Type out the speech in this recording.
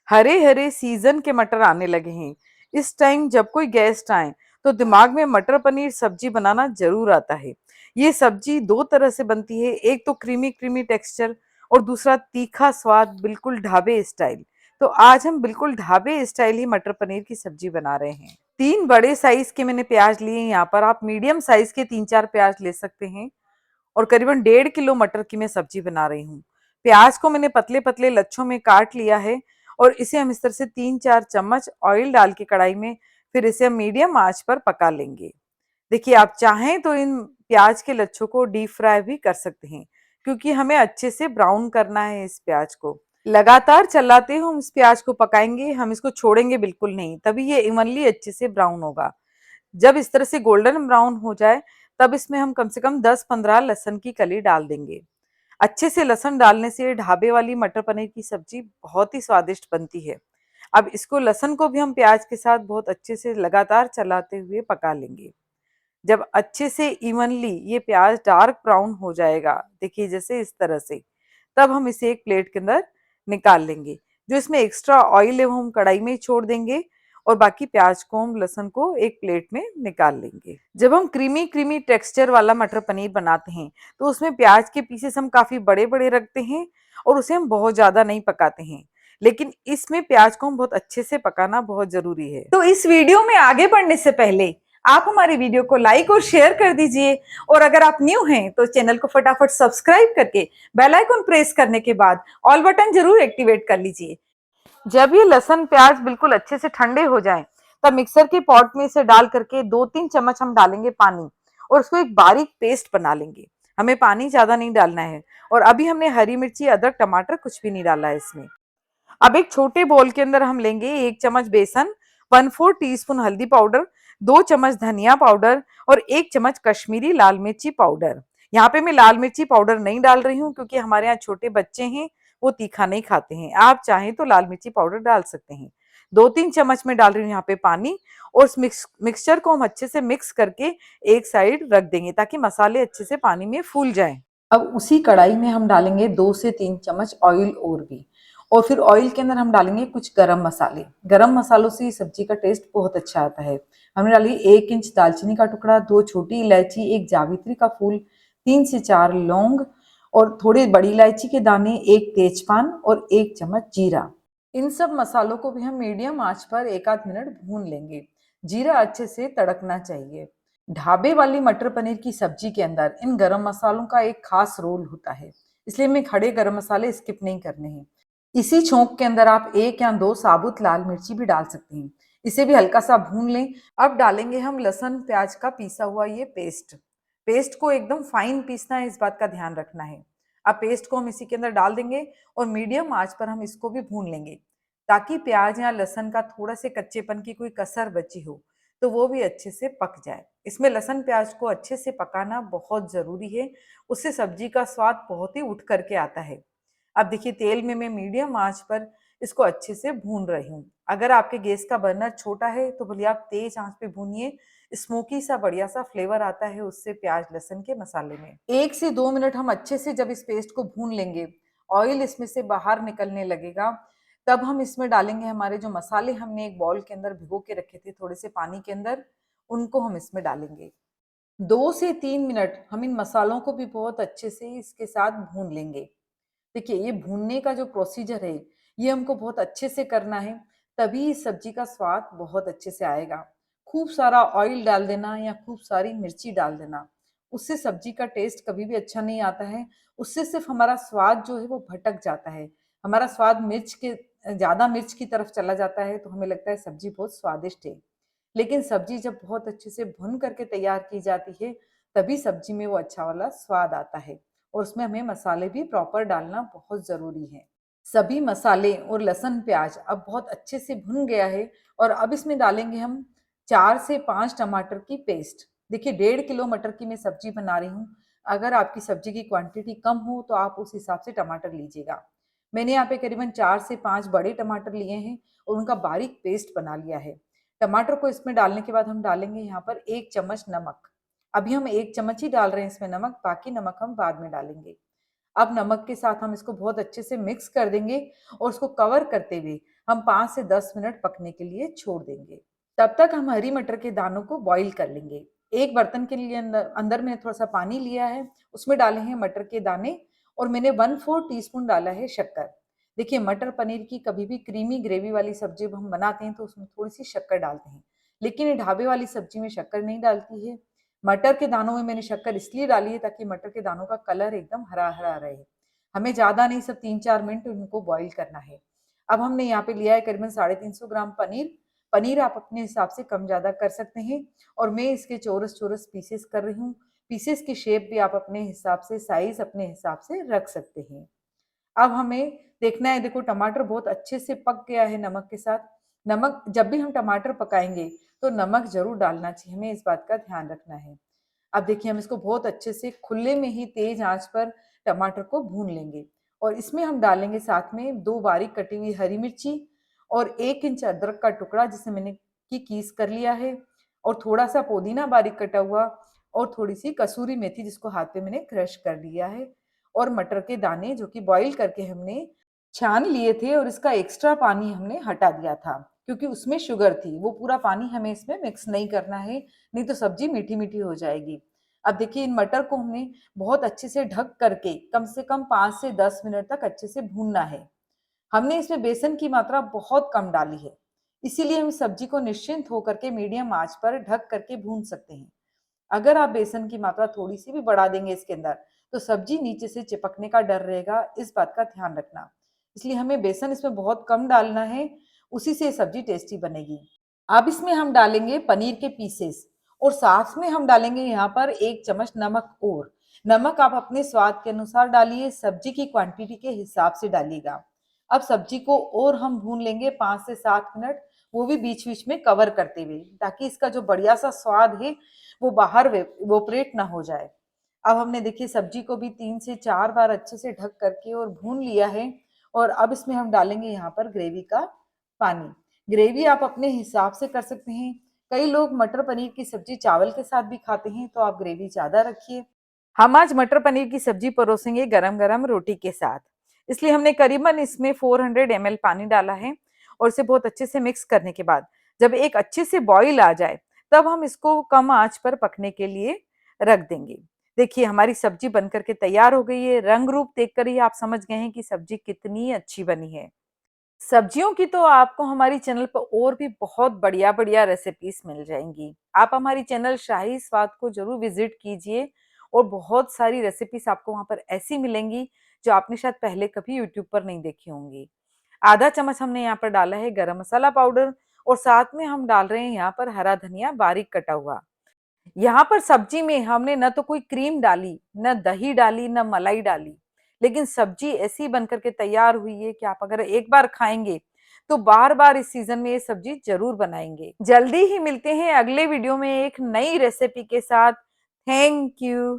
Hare Hare season के मटर आने लगे हैं। इस टाइम जब कोई गेस्ट आए तो दिमाग में मटर पनीर सब्जी बनाना जरूर आता है। ये सब्जी दो तरह से बनती है, एक तो क्रीमी क्रीमी टेक्सचर और दूसरा तीखा स्वाद, बिल्कुल ढाबे स्टाइल। तो आज हम बिल्कुल ढाबे स्टाइल ही मटर पनीर की सब्जी बना रहे हैं। 3 बड़े साइज के मैंने प्याज लिए हैं। यहाँ पर आप मीडियम साइज के 3-4 प्याज ले सकते हैं। और करीबन 1.5 किलो मटर की मैं सब्जी बना रही हूँ। प्याज को मैंने पतले पतले लच्छों में काट लिया है और इसे हम इस तरह से 3-4 चम्मच ऑयल डाल के कढ़ाई में फिर इसे हम मीडियम आंच पर पका लेंगे। देखिए, आप चाहें तो इन प्याज के लच्छों को डीप फ्राई भी कर सकते हैं, क्योंकि हमें अच्छे से ब्राउन करना है इस प्याज को। लगातार चलाते हुए हम इस प्याज को पकाएंगे, हम इसको छोड़ेंगे बिल्कुल नहीं, तभी ये इवनली अच्छे से ब्राउन होगा। जब इस तरह से गोल्डन ब्राउन हो जाए तब इसमें हम कम से कम 10-15 लहसुन की कली डाल देंगे। अच्छे से लहसुन डालने से ढाबे वाली मटर पनीर की सब्जी बहुत ही स्वादिष्ट बनती है। अब इसको लहसुन को भी हम प्याज के साथ बहुत अच्छे से लगातार चलाते हुए पका लेंगे। जब अच्छे से इवनली ये प्याज डार्क ब्राउन हो जाएगा, देखिए जैसे इस तरह से, तब हम इसे एक प्लेट के अंदर निकाल लेंगे। जो इसमें एक्स्ट्रा ऑयल है वो हम कढ़ाई में ही छोड़ देंगे और बाकी प्याज को, हम लहसुन को एक प्लेट में निकाल लेंगे। जब हम क्रीमी क्रीमी टेक्सचर वाला मटर पनीर बनाते हैं तो उसमें प्याज के पीसेस हम काफी बड़े बड़े रखते हैं और उसे हम बहुत ज्यादा नहीं पकाते हैं। लेकिन इसमें प्याज को हम बहुत अच्छे से पकाना बहुत जरूरी है। तो इस वीडियो में आगे बढ़ने से पहले आप हमारे वीडियो को लाइक और शेयर कर दीजिए। और अगर आप न्यू हैं तो चैनल को फटाफट सब्सक्राइब करके बेल आइकन प्रेस करने के बाद ऑल बटन जरूर एक्टिवेट कर लीजिए। जब ये लहसुन प्याज बिल्कुल अच्छे से ठंडे हो जाएं, तब मिक्सर के पॉट में इसे डाल करके 2-3 चम्मच हम डालेंगे पानी और उसको एक बारीक पेस्ट बना लेंगे। हमें पानी ज्यादा नहीं डालना है। और अभी हमने हरी मिर्ची, अदरक, टमाटर कुछ भी नहीं डाला है इसमें। अब एक छोटे बोल के अंदर हम लेंगे 1 चम्मच बेसन, 1/4 टीस्पून हल्दी पाउडर, 2 चम्मच धनिया पाउडर और 1 चम्मच कश्मीरी लाल मिर्ची पाउडर। यहाँ पे मैं लाल मिर्ची पाउडर नहीं डाल रही हूँ क्योंकि हमारे यहाँ छोटे बच्चे हैं, वो तीखा नहीं खाते हैं। आप चाहें तो लाल मिर्ची पाउडर डाल सकते हैं। 2-3 चम्मच में डाल रही हूँ यहाँ पे पानी और इस मिक्सचर को हम अच्छे से मिक्स करके एक साइड रख देंगे ताकि मसाले अच्छे से पानी में फूल जाएं। अब उसी कढ़ाई में हम डालेंगे 2 से 3 चम्मच ऑयल और भी। और फिर ऑयल के अंदर हम डालेंगे कुछ गरम मसाले। गरम मसालों से सब्जी का टेस्ट बहुत अच्छा आता है। हमने डाली 1 इंच दालचीनी का टुकड़ा, 2 छोटी इलायची, 1 जावित्री का फूल, 3 से 4 लौंग और थोड़ी बड़ी इलायची के दाने, 1 तेजपान और 1 चम्मच जीरा। इन सब मसालों को भी हम मीडियम आंच पर 1 आध मिनट भून लेंगे। जीरा अच्छे से तड़कना चाहिए। ढाबे वाली मटर पनीर की सब्जी के अंदर इन गरम मसालों का एक खास रोल होता है, इसलिए हमें खड़े गरम मसाले स्किप नहीं करने हैं। इसी छोंक के अंदर आप 1 या 2 साबुत लाल मिर्ची भी डाल सकते हैं। इसे भी हल्का सा भून लें। अब डालेंगे हम लहसुन प्याज का पीसा हुआ ये पेस्ट। पेस्ट को एकदम फाइन पीसना है, इस बात का ध्यान रखना है। अब पेस्ट को हम इसी के अंदर डाल देंगे और मीडियम आंच पर हम इसको भी भून लेंगे ताकि प्याज या लहसुन का थोड़ा से कच्चेपन की कोई कसर बची हो तो वो भी अच्छे से पक जाए। इसमें लहसुन प्याज को अच्छे से पकाना बहुत जरूरी है, उससे सब्जी का स्वाद बहुत ही उठ करके आता है। अब देखिए, तेल में मैं मीडियम आंच पर इसको अच्छे से भून रही हूँ। अगर आपके गैस का बर्नर छोटा है तो भले आप तेज आंच पे भूनिए, स्मोकी सा बढ़िया सा फ्लेवर आता है उससे प्याज लहसुन के मसाले में। 1 से 2 मिनट हम अच्छे से जब इस पेस्ट को भून लेंगे, ऑयल इसमें से बाहर निकलने लगेगा, तब हम इसमें डालेंगे हमारे जो मसाले हमने एक बॉल के अंदर भिगो के रखे थे थोड़े से पानी के अंदर, उनको हम इसमें डालेंगे। 2 से 3 मिनट हम इन मसालों को भी बहुत अच्छे से इसके साथ भून लेंगे। देखिए, ये भूनने का जो प्रोसीजर है ये हमको बहुत अच्छे से करना है, तभी इस सब्जी का स्वाद बहुत अच्छे से आएगा। खूब सारा ऑयल डाल देना या खूब सारी मिर्ची डाल देना, उससे सब्जी का टेस्ट कभी भी अच्छा नहीं आता है। उससे सिर्फ हमारा स्वाद जो है वो भटक जाता है। हमारा स्वाद मिर्च के ज्यादा मिर्च की तरफ चला जाता है तो हमें लगता है सब्जी बहुत स्वादिष्ट है। लेकिन सब्जी जब बहुत अच्छे से भुन करके तैयार की जाती है तभी सब्जी में वो अच्छा वाला स्वाद आता है। और उसमें हमें मसाले भी प्रॉपर डालना बहुत जरूरी है। सभी मसाले और लहसुन प्याज अब बहुत अच्छे से भुन गया है और अब इसमें डालेंगे हम 4 से 5 टमाटर की पेस्ट। देखिए, 1.5 किलो मटर की मैं सब्जी बना रही हूँ। अगर आपकी सब्जी की क्वांटिटी कम हो तो आप उस हिसाब से टमाटर लीजिएगा। मैंने यहाँ पे करीबन 4 से 5 बड़े टमाटर लिए हैं और उनका बारीक पेस्ट बना लिया है। टमाटर को इसमें डालने के बाद हम डालेंगे यहाँ पर 1 चम्मच नमक। अभी हम 1 चम्मच ही डाल रहे हैं इसमें नमक, बाकी नमक हम बाद में डालेंगे। अब नमक के साथ हम इसको बहुत अच्छे से मिक्स कर देंगे और उसको कवर करते हुए हम 5 से 10 मिनट पकने के लिए छोड़ देंगे। तब तक हम हरी मटर के दानों को बॉईल कर लेंगे। एक बर्तन के लिए अंदर मैंने थोड़ा सा पानी लिया है, उसमें डाले हैं मटर के दाने और मैंने 1/4 टीस्पून डाला है शक्कर। देखिए, मटर पनीर की कभी भी क्रीमी ग्रेवी वाली सब्जी जब हम बनाते हैं तो उसमें थोड़ी सी शक्कर डालते हैं, लेकिन ये ढाबे वाली सब्जी में शक्कर नहीं डालती है। मटर के दानों में मैंने शक्कर इसलिए डाली है ताकि मटर के दानों का कलर एकदम हरा हरा रहे। हमें ज्यादा नहीं, सब 3-4 मिनट उनको बॉईल करना है। अब हमने यहाँ पे लिया है करीबन 350 ग्राम पनीर। पनीर आप अपने हिसाब से कम ज्यादा कर सकते हैं और मैं इसके चौरस चौरस पीसेस कर रही हूँ। पीसेस की शेप भी आप अपने हिसाब से, साइज अपने हिसाब से रख सकते हैं। अब हमें देखना है, देखो टमाटर बहुत अच्छे से पक गया है नमक के साथ। नमक, जब भी हम टमाटर पकाएंगे तो नमक जरूर डालना चाहिए, हमें इस बात का ध्यान रखना है। अब देखिए, हम इसको बहुत अच्छे से खुले में ही तेज आंच पर टमाटर को भून लेंगे और इसमें हम डालेंगे साथ में 2 बारीक कटी हुई हरी मिर्ची और 1 इंच अदरक का टुकड़ा जिसे मैंने की कीस कर लिया है और थोड़ा सा पुदीना बारीक कटा हुआ और थोड़ी सी कसूरी मेथी जिसको हाथ पे मैंने क्रश कर लिया है और मटर के दाने जो कि बॉईल करके हमने छान लिए थे और इसका एक्स्ट्रा पानी हमने हटा दिया था क्योंकि उसमें शुगर थी। वो पूरा पानी हमें इसमें मिक्स नहीं करना है, नहीं तो सब्जी मीठी मीठी हो जाएगी। अब देखिए, इन मटर को हमने बहुत अच्छे से ढक करके कम से कम 5 से 10 मिनट तक अच्छे से भूनना है। हमने इसमें बेसन की मात्रा बहुत कम डाली है, इसीलिए हम सब्जी को निश्चिंत होकर के मीडियम आंच पर ढक करके भून सकते हैं। अगर आप बेसन की मात्रा थोड़ी सी भी बढ़ा देंगे इसके अंदर तो सब्जी नीचे से चिपकने का डर रहेगा, इस बात का ध्यान रखना। इसलिए हमें बेसन इसमें बहुत कम डालना है, उसी से सब्जी टेस्टी बनेगी। अब इसमें हम डालेंगे पनीर के पीसेस और साथ में हम डालेंगे यहाँ पर 1 चम्मच नमक और। नमक आप अपने स्वाद के अनुसार डालिए, सब्जी की क्वांटिटी के हिसाब से डालिएगा। अब सब्जी को और हम भून लेंगे 5 से 7 मिनट, वो भी बीच बीच में कवर करते हुए, ताकि इसका जो बढ़िया सा स्वाद है वो बाहर इवोपरेट ना हो जाए। अब हमने देखिए सब्जी को भी 3 से 4 बार अच्छे से ढक करके और भून लिया है और अब इसमें हम डालेंगे यहाँ पर ग्रेवी का पानी। ग्रेवी आप अपने हिसाब से कर सकते हैं। कई लोग मटर पनीर की सब्जी चावल के साथ भी खाते हैं, तो आप ग्रेवी ज्यादा रखिए। हम आज मटर पनीर की सब्जी परोसेंगे गरम गरम रोटी के साथ, इसलिए हमने करीबन इसमें 400 ml पानी डाला है और इसे बहुत अच्छे से मिक्स करने के बाद जब एक अच्छे से बॉईल आ जाए तब हम इसको कम आंच पर पकने के लिए रख देंगे। देखिए, हमारी सब्जी बनकर के तैयार हो गई है। रंग रूप देखकर ही आप समझ गए हैं कि सब्जी कितनी अच्छी बनी है। सब्जियों की तो आपको हमारी चैनल पर और भी बहुत बढ़िया बढ़िया रेसिपीज मिल जाएंगी। आप हमारी चैनल शाही स्वाद को जरूर विजिट कीजिए और बहुत सारी रेसिपीज आपको वहां पर ऐसी मिलेंगी जो आपने शायद पहले कभी यूट्यूब पर नहीं देखी होंगी। आधा चम्मच हमने यहाँ पर डाला है गरम मसाला पाउडर और साथ में हम डाल रहे हैं यहाँ पर हरा धनिया बारीक कटा हुआ। यहाँ पर सब्जी में हमने न तो कोई क्रीम डाली, न दही डाली, न मलाई डाली, लेकिन सब्जी ऐसी बनकर के तैयार हुई है कि आप अगर एक बार खाएंगे तो बार बार इस सीजन में ये सब्जी जरूर बनाएंगे। जल्दी ही मिलते हैं अगले वीडियो में एक नई रेसिपी के साथ। Thank you.